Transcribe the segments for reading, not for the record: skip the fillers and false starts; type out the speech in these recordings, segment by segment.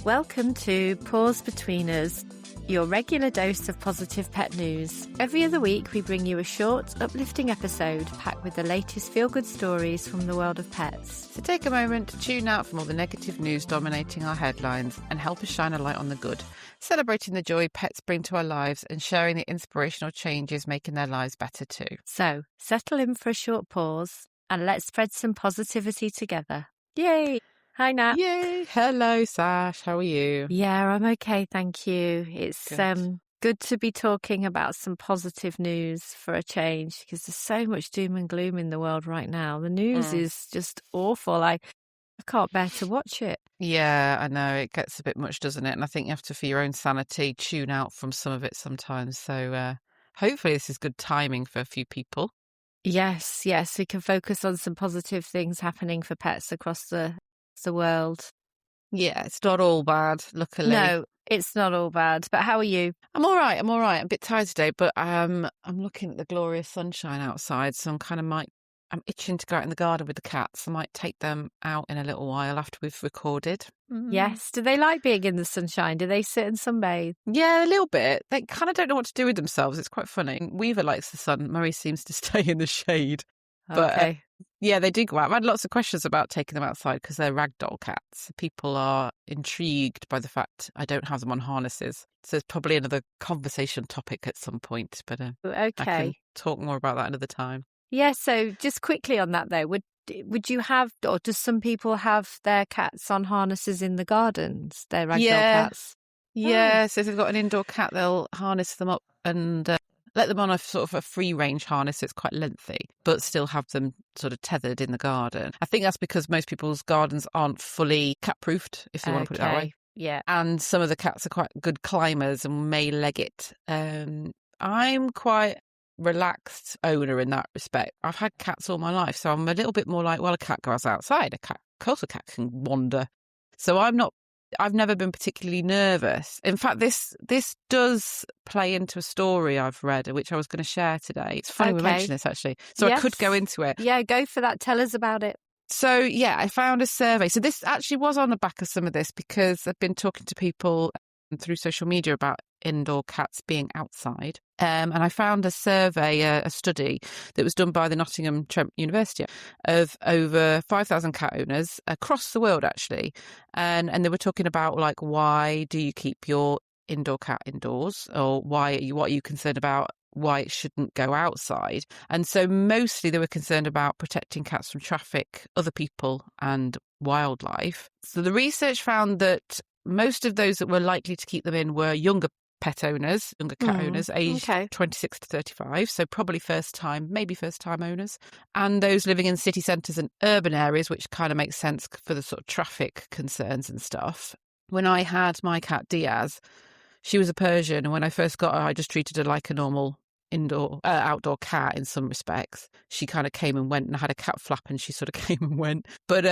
Welcome to Paws Between Us, your regular dose of positive pet news. Every other week, we bring you a short, uplifting episode packed with the latest feel-good stories from the world of pets. So take a moment to tune out from all the negative news dominating our headlines and help us shine a light on the good, celebrating the joy pets bring to our lives and sharing the inspirational changes making their lives better too. So, settle in for a short pause and let's spread some positivity together. Yay! Hi, Nat. Yay! Hello, Sash. How are you? Yeah, I'm okay, thank you. It's Good. good to be talking about some positive news for a change because there's so much doom and gloom in the world right now. The news is just awful. I can't bear to watch it. Yeah, I know. It gets a bit much, doesn't it? And I think you have to, for your own sanity, tune out from some of it sometimes. So hopefully this is good timing for a few people. Yes, we can focus on some positive things happening for pets across the world. Yeah, it's not all bad, luckily. No, it's not all bad. But how are you? I'm all right. I'm a bit tired today, but I'm looking at the glorious sunshine outside, so I'm itching to go out in the garden with the cats. I might take them out in a little while after we've recorded. Yes. Do they like being in the sunshine? Do they sit and sunbathe? Yeah, a little bit. They kind of don't know what to do with themselves. It's quite funny. Weaver likes the sun. Murray seems to stay in the shade. But Okay. yeah, they do go out. I've had lots of questions about taking them outside because they're ragdoll cats. People are intrigued by the fact I don't have them on harnesses. So it's probably another conversation topic at some point, but I can talk more about that another time. Yeah, so just quickly on that though, would you have, or does some people have their cats on harnesses in the gardens, their ragdoll cats? Yeah, so if they've got an indoor cat, they'll harness them up and let them on a sort of a free range harness. So it's quite lengthy, but still have them sort of tethered in the garden. I think that's because most people's gardens aren't fully cat proofed, if you want to put it that way. Yeah. And some of the cats are quite good climbers and may leg it. I'm quite relaxed owner in that respect. I've had cats all my life, so I'm a little bit more like, well, a cat goes outside, of course a cat can wander. So I've never been particularly nervous. In fact, this does play into a story I've read, which I was going to share today. It's funny we mentioned this, actually. So yes. I could go into it. Yeah, go for that. Tell us about it. So, yeah, I found a survey. So this actually was on the back of some of this because I've been talking to people through social media about indoor cats being outside. And I found a survey, a study that was done by the Nottingham Trent University of over 5,000 cat owners across the world, actually. And they were talking about, like, why do you keep your indoor cat indoors, or what are you concerned about why it shouldn't go outside? And so mostly they were concerned about protecting cats from traffic, other people and wildlife. So the research found that most of those that were likely to keep them in were younger cat owners, aged 26 to 35. So probably maybe first time owners. And those living in city centres and urban areas, which kind of makes sense for the sort of traffic concerns and stuff. When I had my cat Diaz, she was a Persian. And when I first got her, I just treated her like a normal outdoor cat in some respects. She kind of came and went, and I had a cat flap and she sort of came and went. But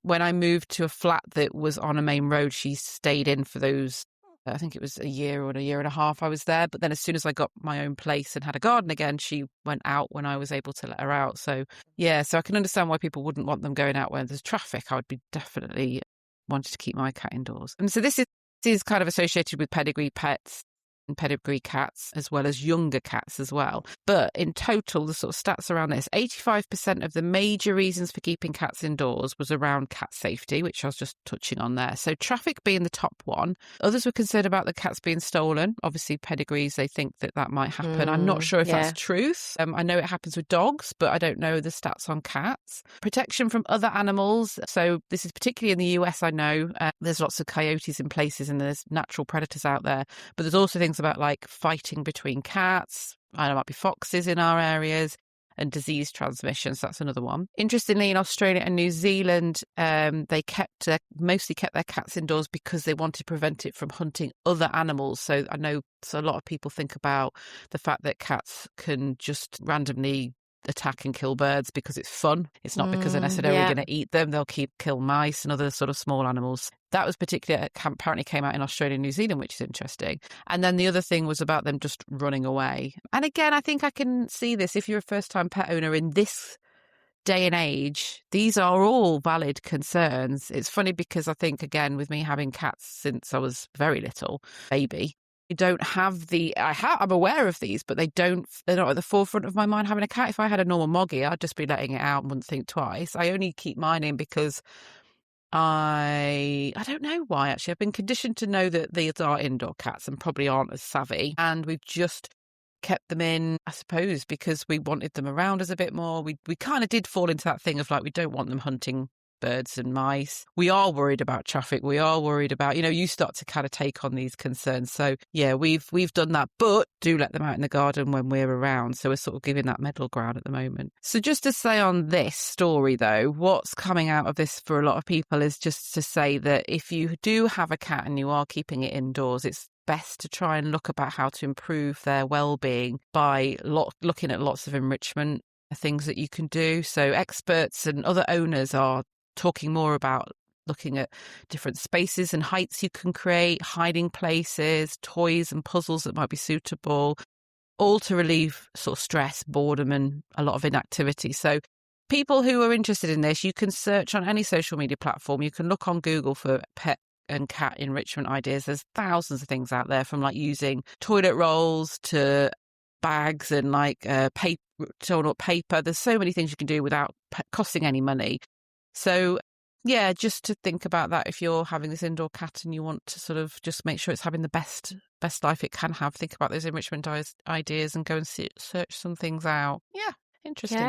when I moved to a flat that was on a main road, she stayed in for those, I think it was a year or a year and a half I was there. But then as soon as I got my own place and had a garden again, she went out when I was able to let her out. So yeah, so I can understand why people wouldn't want them going out when there's traffic. I would be definitely wanted to keep my cat indoors. And so this is kind of associated with pedigree pets and pedigree cats, as well as younger cats as well. But in total, the sort of stats around this, 85% of the major reasons for keeping cats indoors was around cat safety, which I was just touching on there. So traffic being the top one. Others were concerned about the cats being stolen. Obviously, pedigrees, they think that might happen. I'm not sure if that's truth. I know it happens with dogs, but I don't know the stats on cats. Protection from other animals. So this is particularly in the US, I know. There's lots of coyotes in places and there's natural predators out there. But there's also things about like fighting between cats. There might be foxes in our areas, and disease transmissions. That's another one. Interestingly, in Australia and New Zealand, they mostly kept their cats indoors because they wanted to prevent it from hunting other animals. So I know a lot of people think about the fact that cats can just randomly attack and kill birds because it's fun. It's not because they're necessarily going to eat them. They'll kill mice and other sort of small animals. That was apparently came out in Australia and New Zealand, which is interesting. And then the other thing was about them just running away. And again, I think I can see this if you're a first-time pet owner in this day and age, these are all valid concerns. It's funny because I think, again, with me having cats since I was very little, baby, you don't have I'm aware of these, but they're not at the forefront of my mind having a cat. If I had a normal moggy, I'd just be letting it out and wouldn't think twice. I only keep mine in because I don't know why, actually. I've been conditioned to know that these are indoor cats and probably aren't as savvy. And we've just kept them in, I suppose, because we wanted them around us a bit more. We kind of did fall into that thing of like, we don't want them hunting birds and mice. We are worried about traffic. We are worried about, you start to kind of take on these concerns. So yeah, we've done that, but do let them out in the garden when we're around. So we're sort of giving that middle ground at the moment. So just to say on this story though, what's coming out of this for a lot of people is just to say that if you do have a cat and you are keeping it indoors, it's best to try and look about how to improve their well-being by looking at lots of enrichment things that you can do. So experts and other owners are talking more about looking at different spaces and heights you can create, hiding places, toys and puzzles that might be suitable, all to relieve sort of stress, boredom and a lot of inactivity. So people who are interested in this, you can search on any social media platform. You can look on Google for pet and cat enrichment ideas. There's thousands of things out there, from like using toilet rolls to bags and like paper, torn up paper. There's so many things you can do without costing any money. So yeah, just to think about that if you're having this indoor cat and you want to sort of just make sure it's having the best life it can have, think about those enrichment ideas and go and search some things out. Yeah. Interesting.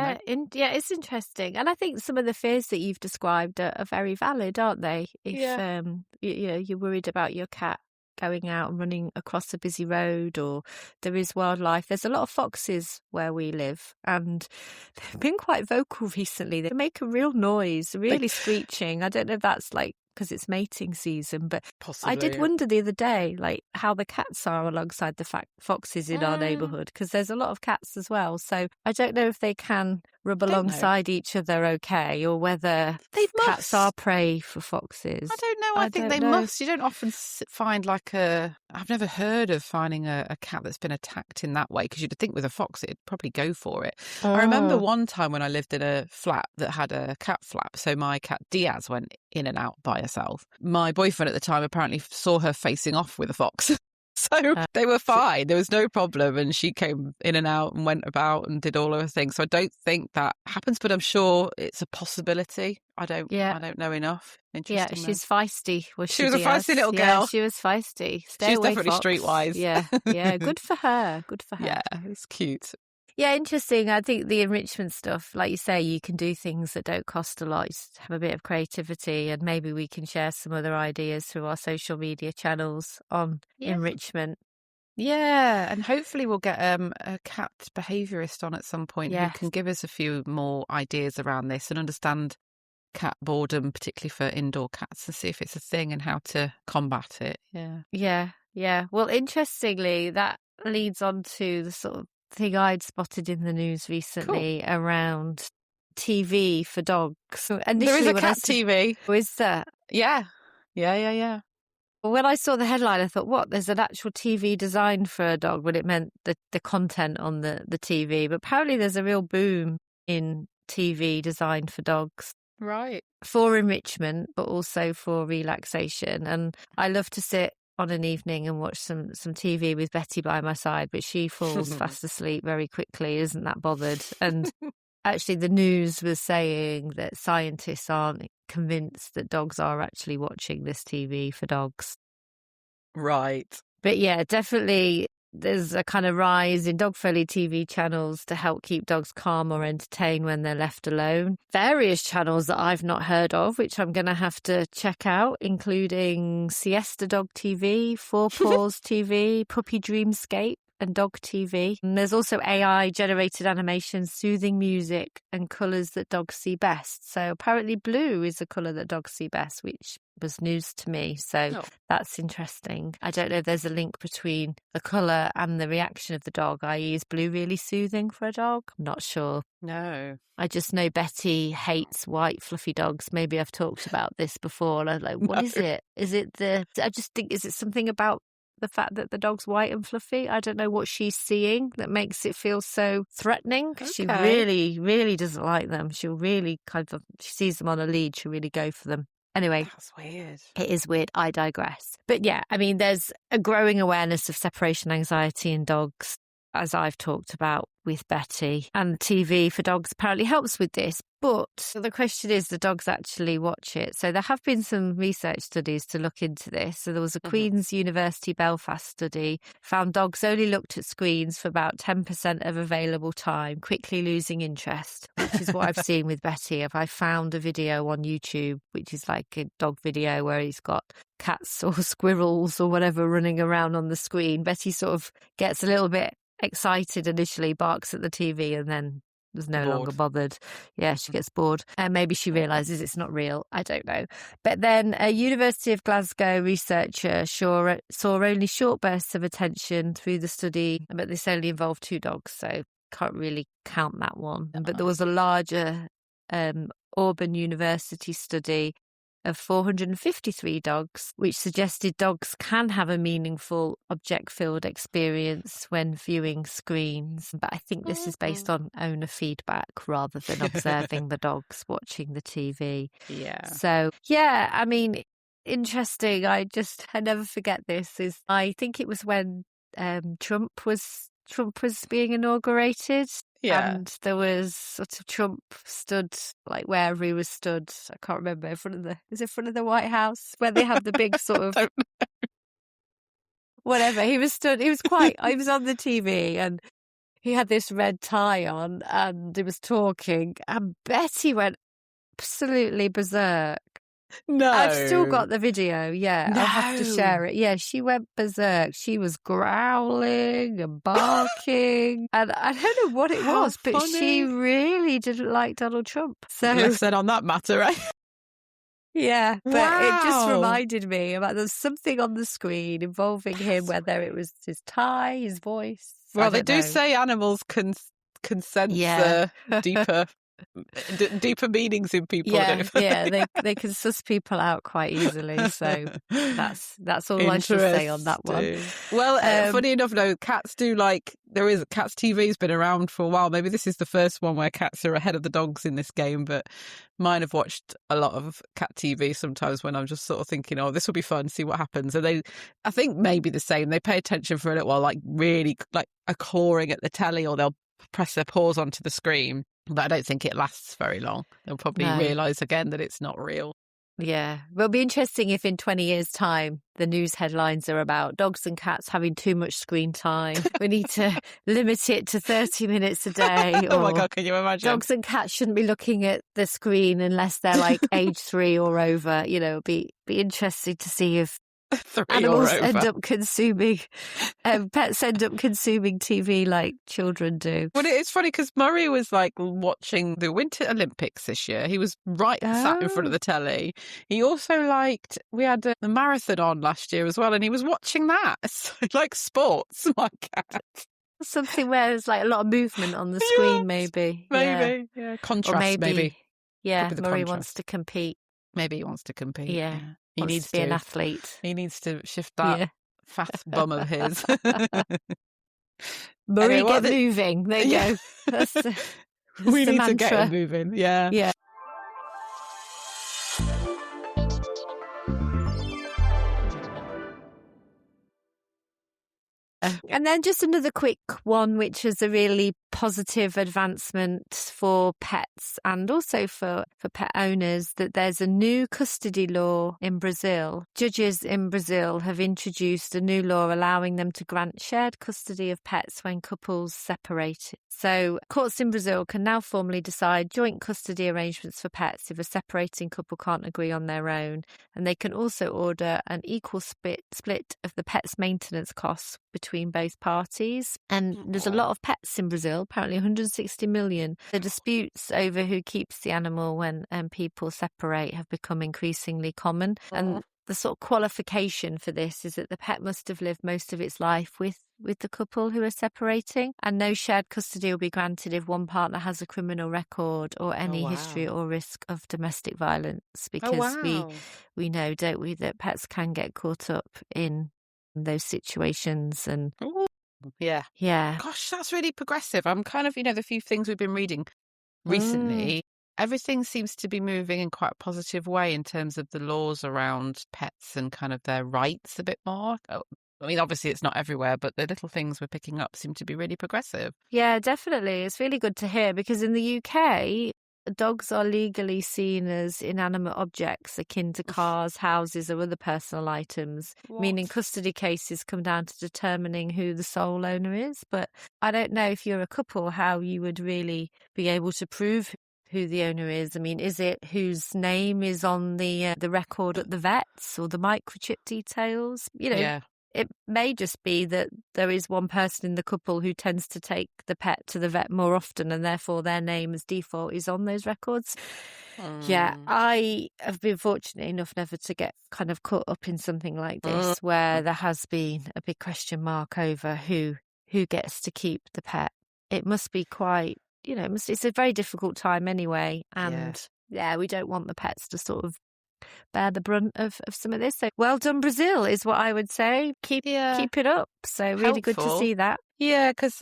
Yeah, it's interesting. And I think some of the fears that you've described are very valid, aren't they? If you're worried about your cat going out and running across a busy road, or there is wildlife. There's a lot of foxes where we live, and they've been quite vocal recently. They make a real noise, really screeching. I don't know if that's like because it's mating season, but possibly, I did wonder the other day, like how the cats are alongside the foxes in our neighbourhood, because there's a lot of cats as well. So I don't know if they can rub alongside each other okay, or whether cats are prey for foxes. I don't know. I think they must. You don't often find like I've never heard of finding a cat that's been attacked in that way, because you'd think with a fox it'd probably go for it. I remember one time when I lived in a flat that had a cat flap, so my cat Diaz went in and out by herself. My boyfriend at the time apparently saw her facing off with a fox. So they were fine. There was no problem. And she came in and out and went about and did all of her things. So I don't think that happens, but I'm sure it's a possibility. I don't know enough. Interesting. Yeah, she's feisty. She was a feisty little girl. Yeah, she was feisty. She's definitely streetwise. Yeah. Good for her. Good for her. Yeah, it's cute. Yeah, interesting. I think the enrichment stuff, like you say, you can do things that don't cost a lot. You just have a bit of creativity, and maybe we can share some other ideas through our social media channels on enrichment. Yeah, and hopefully we'll get a cat behaviourist on at some point who can give us a few more ideas around this and understand cat boredom, particularly for indoor cats, and see if it's a thing and how to combat it. Yeah. Well, interestingly, that leads on to the sort of thing I'd spotted in the news recently around TV for dogs. There is a cat TV. Oh, is there? Yeah. When I saw the headline, I thought, what? There's an actual TV designed for a dog, but it meant the content on the TV. But apparently there's a real boom in TV designed for dogs. Right. For enrichment, but also for relaxation. And I love to sit on an evening and watch some TV with Betty by my side, but she falls fast asleep very quickly, isn't that bothered. And actually the news was saying that scientists aren't convinced that dogs are actually watching this TV for dogs. Right. But yeah, definitely there's a kind of rise in dog-friendly TV channels to help keep dogs calm or entertained when they're left alone. Various channels that I've not heard of, which I'm going to have to check out, including Siesta Dog TV, Four Paws TV, Puppy Dreamscape, and Dog TV. And there's also AI-generated animation, soothing music, and colours that dogs see best. So apparently blue is the colour that dogs see best, which was news to me. So that's interesting. I don't know if there's a link between the colour and the reaction of the dog, i.e. is blue really soothing for a dog? I'm not sure. No. I just know Betty hates white fluffy dogs. Maybe I've talked about this before. I'm like, what is it? Is it I just think, is it something about the fact that the dog's white and fluffy. I don't know what she's seeing that makes it feel so threatening. Okay. She really, really doesn't like them. She'll really she sees them on a lead, she'll really go for them. Anyway. That's weird. It is weird. I digress. But yeah, I mean, there's a growing awareness of separation anxiety in dogs, as I've talked about with Betty. And TV for dogs apparently helps with this. But the question is, the dogs actually watch it. So there have been some research studies to look into this. So there was a Queen's University Belfast study, found dogs only looked at screens for about 10% of available time, quickly losing interest, which is what I've seen with Betty. I found a video on YouTube, which is like a dog video where he's got cats or squirrels or whatever running around on the screen. Betty sort of gets a little bit excited initially, barks at the TV, and then was no longer bothered. Yeah, she gets bored. And maybe she realises it's not real. I don't know. But then a University of Glasgow researcher saw only short bursts of attention through the study, but this only involved 2 dogs, so can't really count that one. But there was a larger Auburn University study of 453 dogs, which suggested dogs can have a meaningful object-filled experience when viewing screens. But I think this is based on owner feedback rather than observing the dogs watching the TV. Yeah. So, yeah, I mean, interesting. I never forget this. I think it was when Trump was being inaugurated. Yeah. And there was sort of Trump stood like wherever he was stood. I can't remember, in front of the White House where they have the big sort of whatever. He was on the TV and he had this red tie on and he was talking and Betty went absolutely berserk. No. I've still got the video, yeah. No. I'll have to share it. Yeah, she went berserk. She was growling and barking. And I don't know what it was, but she really didn't like Donald Trump. So less said on that matter, right? Yeah, but it just reminded me about there's something on the screen involving him, whether it was his tie, his voice. Well, they do say animals can sense deeper meanings in people. Yeah, they can suss people out quite easily. So that's all I should say on that one. Well, funny enough, though, cats do cats TV's been around for a while. Maybe this is the first one where cats are ahead of the dogs in this game, but mine have watched a lot of cat TV sometimes when I'm just sort of thinking, oh, this will be fun, see what happens. And I think maybe the same. They pay attention for a little while, like really like are clawing at the telly, or they'll press their paws onto the screen. But I don't think it lasts very long. They'll probably realise again that it's not real. Yeah. Well, it'll be interesting if in 20 years' time the news headlines are about dogs and cats having too much screen time. We need to limit it to 30 minutes a day. Oh my God, can you imagine? Dogs and cats shouldn't be looking at the screen unless they're like age 3 or over. You know, it'll be interesting to see if animals end up consuming, pets end up consuming TV like children do. But it's funny because Murray was like watching the Winter Olympics this year. He was sat in front of the telly. He also we had the marathon on last year as well, and he was watching that. So, like sports, my cat. Something where there's like a lot of movement on the screen, maybe. Yeah. Contrast, maybe. Yeah, Murray wants to compete. Maybe he wants to compete. Yeah. He needs to be an athlete. He needs to shift that fat bum of his. Murray, get moving. There you go. We need to get him moving. Yeah. Yeah. And then just another quick one, which is a really positive advancement for pets and also for pet owners, that there's a new custody law in Brazil. Judges in Brazil have introduced a new law allowing them to grant shared custody of pets when couples separate. So courts in Brazil can now formally decide joint custody arrangements for pets if a separating couple can't agree on their own. And they can also order an equal split of the pet's maintenance costs between both parties. And there's a lot of pets in Brazil, apparently 160 million. The disputes over who keeps the animal when people separate have become increasingly common. And the sort of qualification for this is that the pet must have lived most of its life with the couple who are separating, and no shared custody will be granted if one partner has a criminal record or any history or risk of domestic violence, because we know, don't we, that pets can get caught up in those situations. And Ooh, yeah. yeah. Gosh, that's really progressive. I'm kind of, the few things we've been reading recently, everything seems to be moving in quite a positive way in terms of the laws around pets and kind of their rights a bit more. I mean, obviously it's not everywhere, but the little things we're picking up seem to be really progressive. Yeah, definitely. It's really good to hear, because in the UK, dogs are legally seen as inanimate objects akin to cars, houses, or other personal items, meaning custody cases come down to determining who the sole owner is. But I don't know, if you're a couple, how you would really be able to prove who the owner is. I mean, is it whose name is on the record at the vets, or the microchip details? Yeah. It may just be that there is one person in the couple who tends to take the pet to the vet more often, and therefore their name as default is on those records. Yeah, I have been fortunate enough never to get kind of caught up in something like this, where there has been a big question mark over who gets to keep the pet. It must be quite, it's a very difficult time anyway. And yeah, we don't want the pets to sort of bear the brunt of some of this. So well done, Brazil, is what I would say. Keep it up. So really good to see that. Yeah, because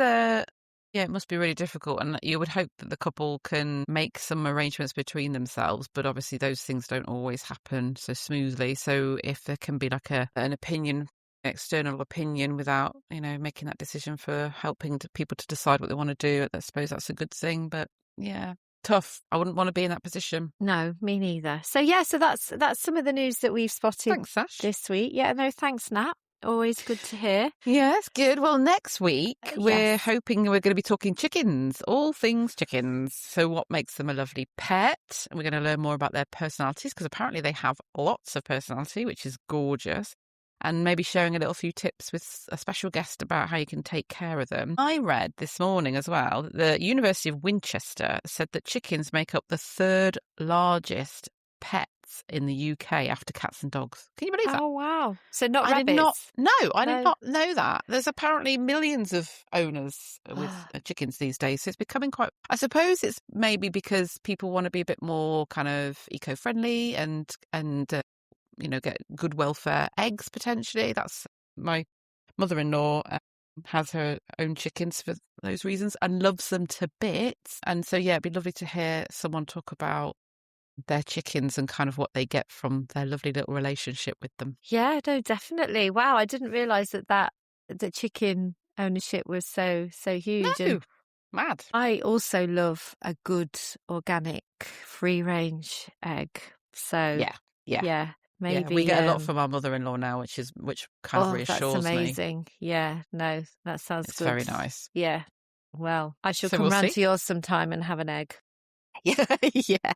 it must be really difficult, and you would hope that the couple can make some arrangements between themselves, but obviously those things don't always happen so smoothly. So if there can be like an opinion, external opinion, without making that decision for helping people to decide what they want to do, I suppose that's a good thing. But yeah, tough. I wouldn't want to be in that position. No, me neither. So yeah, so that's some of the news that we've spotted. Thanks, Sash. This week. Yeah, no, thanks, Nat. Always good to hear. Yeah, it's good. Well, next week we're hoping we're going to be talking chickens, all things chickens. So what makes them a lovely pet? And we're going to learn more about their personalities, because apparently they have lots of personality, which is gorgeous. And maybe sharing a little few tips with a special guest about how you can take care of them. I read this morning as well that the University of Winchester said that chickens make up the third largest pets in the UK after cats and dogs. Can you believe that? Oh, wow. So not rabbits? I did not know that. There's apparently millions of owners with chickens these days. So it's becoming quite, I suppose it's maybe because people want to be a bit more kind of eco-friendly and get good welfare eggs, potentially. That's my mother-in-law has her own chickens for those reasons and loves them to bits. And so, yeah, it'd be lovely to hear someone talk about their chickens and kind of what they get from their lovely little relationship with them. Yeah, no, definitely. Wow, I didn't realise that chicken ownership was so huge. No, and mad. I also love a good organic free-range egg. So yeah. Maybe we get a lot from our mother-in-law now, which kind of reassures that's amazing. Me. Yeah, no, that sounds good. It's very nice. Yeah. Well, I shall come round to yours sometime and have an egg. Yeah,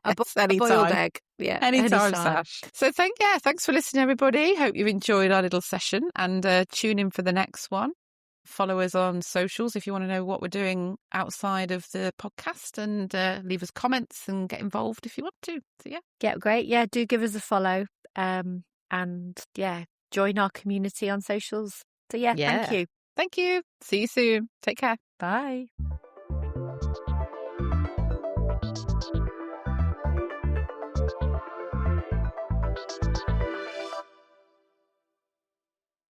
a boiled egg. Yeah, anytime, Sash. So thanks for listening, everybody. Hope you've enjoyed our little session, and tune in for the next one. Follow us on socials if you want to know what we're doing outside of the podcast, and leave us comments and get involved if you want to. So yeah, great. Yeah, do give us a follow, and join our community on socials. So thank you. See you soon. Take care. Bye.